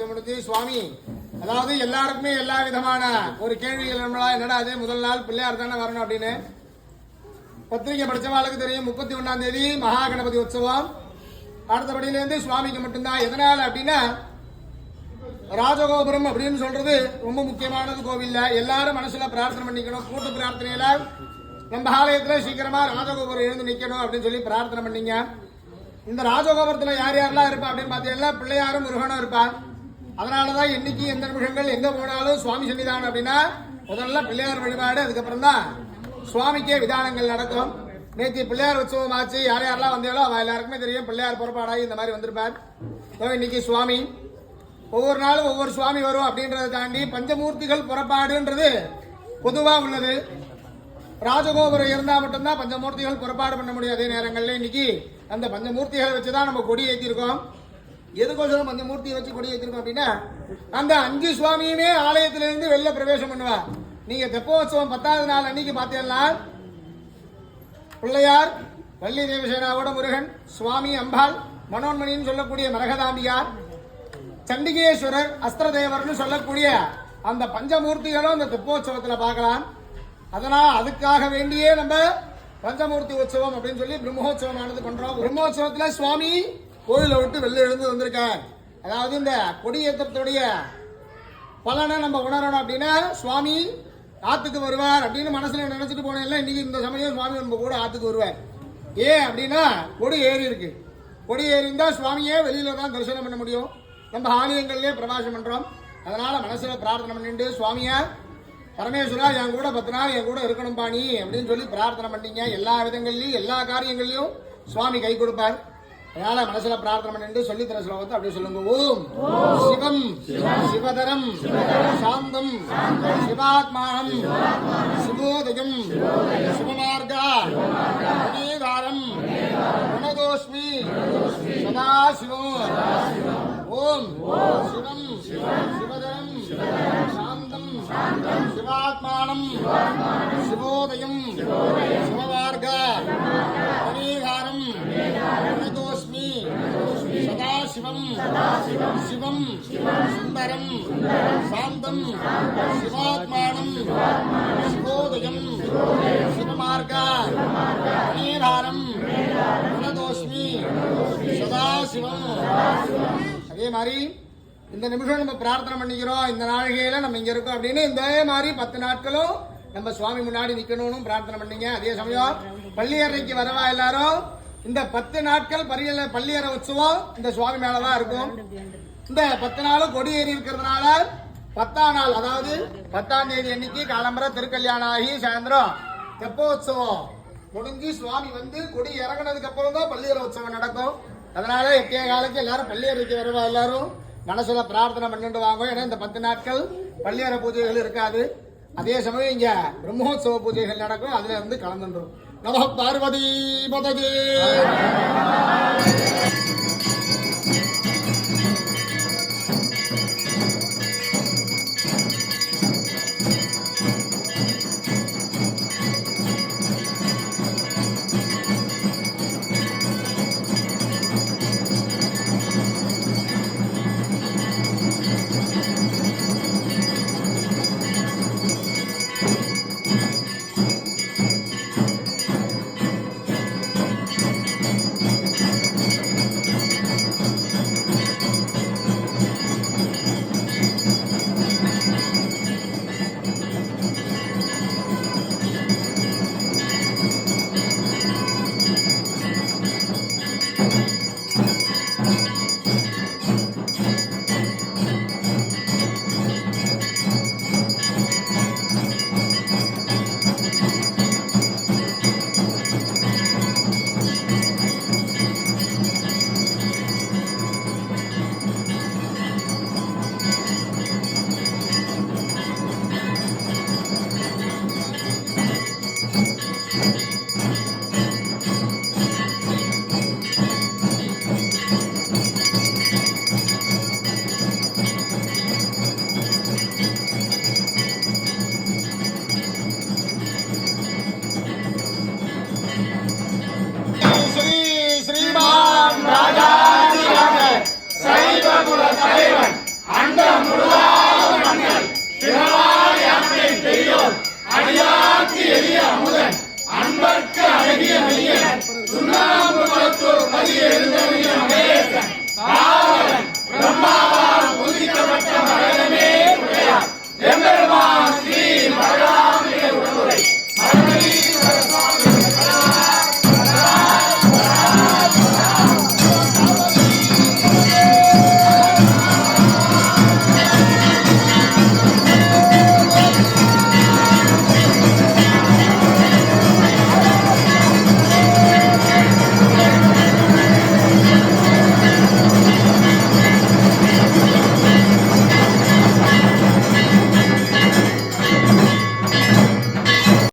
முடிஞ்சு சுவாமி அதாவது எல்லாருக்குமே எல்லா விதமான ஒரு கேள்விகள் என்னடா அது முதல் நாள் பிள்ளையார் தானே வரணும் அப்படின்னு பத்திரிகை படிச்சவாளுக்கு தெரியும். 31ஆம் தேதி மகா கணபதி உற்சவம். அடுத்தபடியிலேருந்து சுவாமிக்கு மட்டும்தான். எதனால அப்படின்னா ராஜகோபுரம் அப்படின்னு சொல்றது ரொம்ப முக்கியமானது. கோவில்ல எல்லாரும் மனசுல பிரார்த்தனை பண்ணிக்கணும். கூட்டு பிரார்த்தனையில நம்ம ஆலயத்துல சீக்கிரமா ராஜகோபுரம் எழுந்து நிக்கணும் அப்படின்னு சொல்லி பிரார்த்தனை பண்ணீங்க. இந்த ராஜகோபுரத்துல யார் யாரெல்லாம் இருப்பா அப்படின்னு பார்த்தீங்கன்னா பிள்ளையாரும் முருகனும் இருப்பான். அதனாலதான் இன்னைக்கு எந்த நிமிஷங்கள் எங்க போனாலும் சுவாமி சன்னிதானம் அப்படின்னா முதல்ல பிள்ளையார் வழிபாடு, அதுக்கப்புறம் தான் சுவாமிக்கே விதானங்கள் நடக்கும். நேற்று பிள்ளையார் உற்சவம் ஆச்சு. யார் யாரெல்லாம் வந்தாலும் அவ எல்லாருக்குமே தெரியும் பிள்ளையார் புறப்பாடாகி இந்த மாதிரி வந்திருப்பார். இன்னைக்கு சுவாமி ஒவ்வொரு நாளும் ஒவ்வொரு சுவாமி வரும் அப்படின்றத தாண்டி பஞ்சமூர்த்திகள் புறப்பாடுன்றது பொதுவா உள்ளது. ராஜகோபுரம் இருந்தா மட்டும்தான் பஞ்சமூர்த்திகள் புறப்பாடு பண்ண முடியும். அதே நேரங்கள்ல இன்னைக்கு அந்த பஞ்சமூர்த்திகளை வச்சுதான் நம்ம கொடி ஏற்றிருக்கோம். எதுக்கோசரம் பஞ்சமூர்த்தியை வச்சு கொடி ஏற்றிருக்கோம் அப்படின்னா அந்த 5 சுவாமியுமே ஆலயத்திலிருந்து வெளில பிரவேசம் பண்ணுவா. நீங்க தெப்போத்சவம் 10வது நாள் அன்னைக்கு பார்த்தீங்கன்னா பிள்ளையார், வள்ளி தேவசேனாவோட முருகன், சுவாமி அம்பாள், மனோன்மணின்னு சொல்லக்கூடிய மரகதாம்பிகார், சண்டிகேஸ்வரர், அஸ்திரதேவர்னு சொல்லக்கூடிய அந்த பஞ்சமூர்த்திகளும் அந்த தெப்போத்சவத்தில் பார்க்கலாம். அதனால் அதுக்காக வேண்டியே நம்ம பஞ்சமூர்த்தி உற்சவம் அப்படின்னு சொல்லி பிரம்மோற்சவம் ஆனது பண்றோம். பிரம்மோற்சவத்தில் சுவாமி கோயிலை விட்டு வெளில எழுந்து வந்திருக்கார். அதாவது இந்த கொடியேற்றத்துடைய பலனை நம்ம உணரணும் அப்படின்னா சுவாமி ஆத்துக்கு வருவார் அப்படின்னு மனசுல நினைச்சிட்டு போனேன்ல. இன்னைக்கு இந்த சமயம் சுவாமி நம்ம கூட ஆத்துக்கு வருவார். ஏன் அப்படின்னா கொடி ஏறி இருக்கு. கொடி ஏறி இருந்தா சுவாமியே வெளியில தான் தரிசனம் பண்ண முடியும். நம்ம ஆலயங்கள்லயே பிரகாசம் பண்றோம். அதனால மனசுல பிரார்த்தனை பண்ணிட்டு சுவாமியா பரமேஸ்வரா என் கூட 10 நாள் என் கூட இருக்கணும் பாணி அப்படின்னு சொல்லி பிரார்த்தனை பண்ணீங்க. எல்லா விதங்கள்லயும் எல்லா காரியங்கள்லயும் சுவாமி கை கொடுப்பார். அதனால மனசுல பிரார்த்தனை பண்ணிட்டு சொல்லி தர ஸ்லோகத்தை அப்படியே சொல்லுங்க. ஓம் சிவம் சிவதரம் சாந்தம் சிவாத்மானம் சிவோதயம் சிவமார்கா அநேகாரம் குணதோஸ்மி சதாசிவம். ஓம் சிவம் சிவதரம் சாந்தம் சிவாத்மானம் சிவோதயம் சிவமார்கா அநேகாரம் குணதோஸ்மி சதாசிவம் சிவம் சுந்தரம் சாந்தம் சிவாத்மானம் சிவோதயம் சிவமார்கா அநேகாரம் குணதோஸ்மி சதாசிவம். அதே மாதிரி இந்த நிமிஷம் நம்ம பிரார்த்தனை பண்ணிக்கிறோம். இந்த நாழிகையில நம்ம இங்க இருக்கோம் அப்படின்னு இந்த மாதிரி 10 நாட்களும் நம்ம சுவாமி முன்னாடி நிக்கணும்னு பிரார்த்தனை பண்ணீங்க. அதே சமயம் பள்ளியறைக்கு வரவா எல்லாரும் இந்த 10 நாட்கள் பள்ளியறை உற்சவம் இந்த சுவாமி மேலதான் இருக்கும். இந்த 10 நாளும் கொடி ஏறி இருக்கிறதுனால 10ஆம் நாள் அதாவது 10ஆம் தேதி அன்னைக்கு காலம்பரை திருக்கல்யாணம் ஆகி சாயந்தரம் தெப்போத்சவம் முடிஞ்சு சுவாமி வந்து கொடி இறங்கினதுக்கு அப்புறம் தான் பள்ளியறை உற்சவம் நடக்கும். அதனால எட்டிய காலத்து எல்லாரும் பள்ளியறைக்கு வரவா எல்லாரும் மனசுல பிரார்த்தனை பண்ணிட்டு வாங்க. ஏன்னா இந்த 10 நாட்கள் பள்ளியறை பூஜைகள் இருக்காது. அதே சமயம் இங்க பிரம்மோத்சவ பூஜைகள் நடக்கும். அதுல இருந்து கலந்துரும். நம பார்வதி பதகே.